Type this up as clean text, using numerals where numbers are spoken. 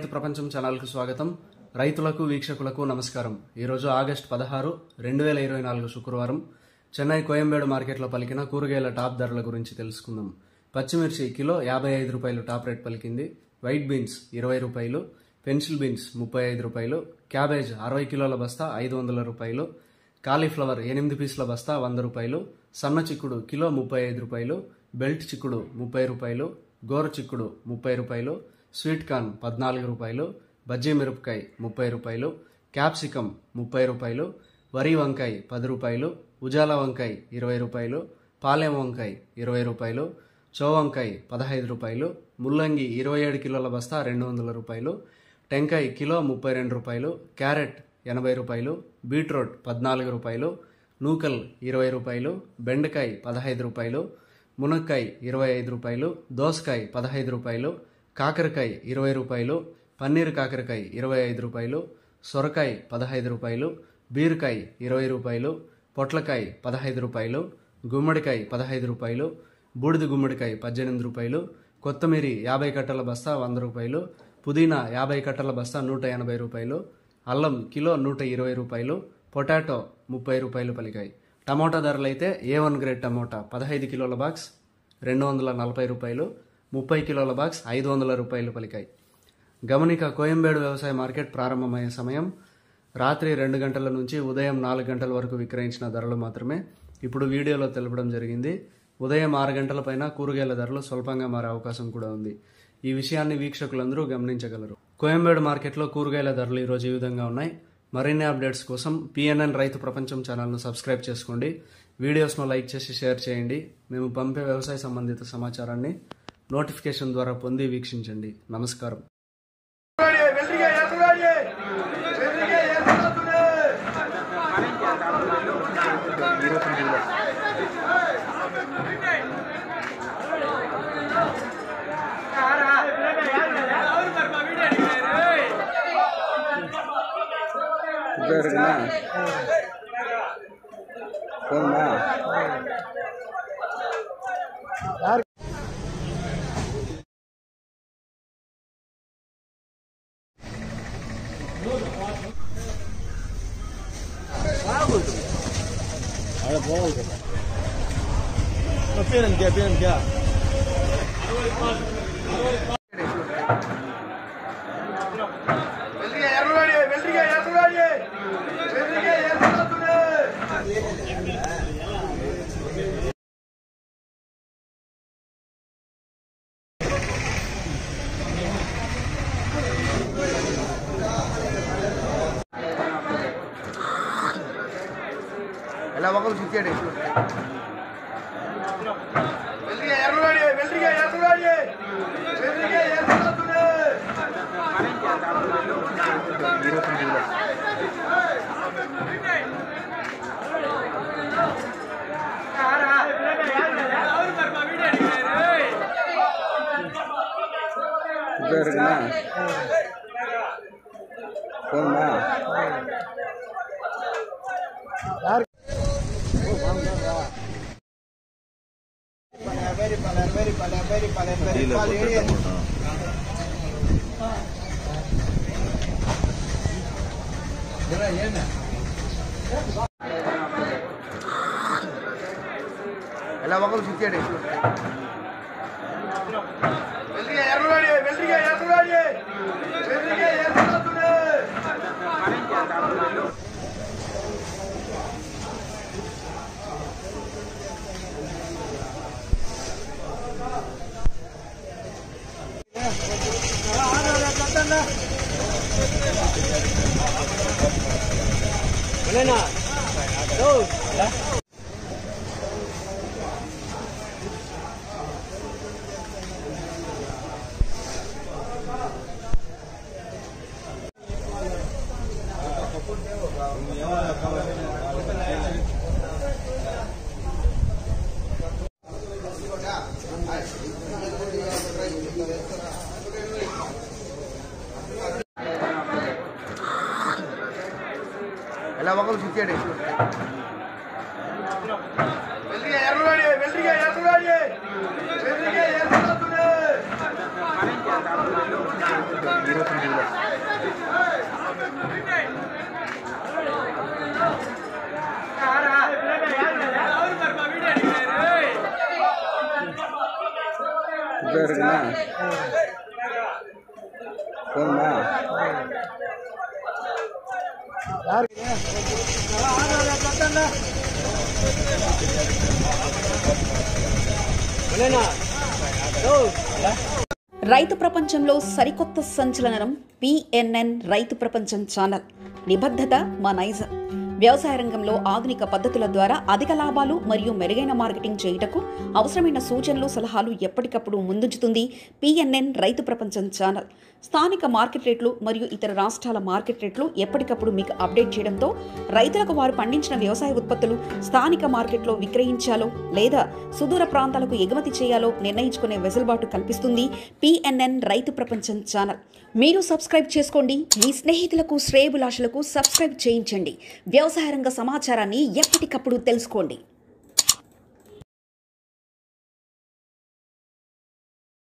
రైతు ప్రపంచం ఛానల్కు స్వాగతం. రైతులకు వీక్షకులకు నమస్కారం. ఈరోజు ఆగస్టు 16, 2024 శుక్రవారం చెన్నై కోయంబేడు మార్కెట్లో పలికిన కూరగాయల టాప్ ధరల గురించి తెలుసుకుందాం. పచ్చిమిర్చి కిలో 55 రూపాయలు టాప్ రేట్ పలికింది. వైట్ బీన్స్ 20 రూపాయలు, పెన్సిల్ బీన్స్ 35 రూపాయలు, క్యాబేజ్ 60 కిలోల బస్తా 500 రూపాయలు, కాలీఫ్లవర్ 8 పీసుల బస్తా 100 రూపాయలు, సన్న చిక్కుడు కిలో 35 రూపాయలు, బెల్ట్ చిక్కుడు 30 రూపాయలు, గోర చిక్కుడు 30 రూపాయలు, స్వీట్ కార్న్ 14 రూపాయలు, బజ్జీ మిరపకాయ 30 రూపాయలు, క్యాప్సికమ్ 30 రూపాయలు, వరి వంకాయ 10 రూపాయలు, ఉజాల వంకాయ 20 రూపాయలు, పాలెం వంకాయ 20 రూపాయలు, చౌవంకాయ 15 రూపాయలు, ముల్లంగి 27 కిలోల బస్తా 200 రూపాయలు, టెంకాయ కిలో 32 రూపాయలు, క్యారెట్ 80 రూపాయలు, బీట్రూట్ 14 రూపాయలు, నూకల్ 20 రూపాయలు, బెండకాయ 15 రూపాయలు, మునక్కాయ 25 రూపాయలు, దోసకాయ 15 రూపాయలు, కాకరకాయ 20 రూపాయలు, పన్నీర్ కాకరకాయ 25 రూపాయలు, సొరకాయ 15 రూపాయలు, బీరకాయ 20 రూపాయలు, పొట్లకాయ 15 రూపాయలు, గుమ్మడికాయ 15 రూపాయలు, బూడిద గుమ్మడికాయ 18 రూపాయలు, కొత్తమీరి 50 కట్టల బస్తా 100 రూపాయలు, పుదీనా 50 కట్టల బస్తా 180 రూపాయలు, అల్లం కిలో 120 రూపాయలు, పొటాటో 30 రూపాయలు పలికాయి. టమోటా ధరలు అయితే A1 గ్రేడ్ టమోటా 15 కిలోల బాక్స్ 240 రూపాయలు, 30 కిలోల బాక్స్ 500 రూపాయలు పలికాయి. గమనిక, కోయంబేడు వ్యవసాయ మార్కెట్ ప్రారంభమయ్యే సమయం రాత్రి 2 గంటల నుంచి ఉదయం 4 గంటల వరకు విక్రయించిన ధరలు మాత్రమే ఇప్పుడు వీడియోలో తెలపడం జరిగింది. ఉదయం 6 గంటల పైన కూరగాయల ధరలు స్వల్పంగా మారే అవకాశం కూడా ఉంది. ఈ విషయాన్ని వీక్షకులందరూ గమనించగలరు. కోయంబేడు మార్కెట్లో కూరగాయల ధరలు ఈరోజు ఈ విధంగా ఉన్నాయి. మరిన్ని అప్డేట్స్ కోసం PNN రైతు ప్రపంచం ఛానల్ను సబ్స్క్రైబ్ చేసుకోండి. వీడియోస్ను లైక్ చేసి షేర్ చేయండి. మేము పంపే వ్యవసాయ సంబంధిత సమాచారాన్ని నోటిఫికేషన్ ద్వారా పొంది వీక్షించండి. నమస్కారం. क्या ఎలా ఒకరు చిచ్చాడు ఎలా ఒకరు చిచ్చాడు ఎలా ఒకరు చిచ్చాడు 29 கிலோ இருக்குண்ணா போதுமா రైతు ప్రపంచంలో సరికొత్త సంచలనం పిఎన్ఎన్ రైతు ప్రపంచం ఛానల్. నిబద్ధత మా నైజం. వ్యవసాయ రంగంలో ఆధునిక పద్ధతుల ద్వారా అధిక లాభాలు మరియు మెరుగైన మార్కెటింగ్ చేయుటకు అవసరమైన సూచనలు, సలహాలు ఎప్పటికప్పుడు ముందుంచుతుంది పిఎన్ఎన్ రైతు ప్రపంచం ఛానల్. స్థానిక మార్కెట్ రేట్లు మరియు ఇతర రాష్ట్రాల మార్కెట్ రేట్లు ఎప్పటికప్పుడు మీకు అప్డేట్ చేయడంతో రైతులకు వారు పండించిన వ్యవసాయ ఉత్పత్తులు స్థానిక మార్కెట్లో విక్రయించాలో లేదా సుదూర ప్రాంతాలకు ఎగుమతి చేయాలో నిర్ణయించుకునే వెసులుబాటు కల్పిస్తుంది పిఎన్ఎన్ రైతు ప్రపంచం ఛానల్. మీరు సబ్స్క్రైబ్ చేసుకోండి. మీ స్నేహితులకు, శ్రేయోభిలాషులకు సబ్స్క్రైబ్ చేయించండి. వ్యవసాయ రంగ సమాచారాన్ని ఎప్పటికప్పుడు తెలుసుకోండి.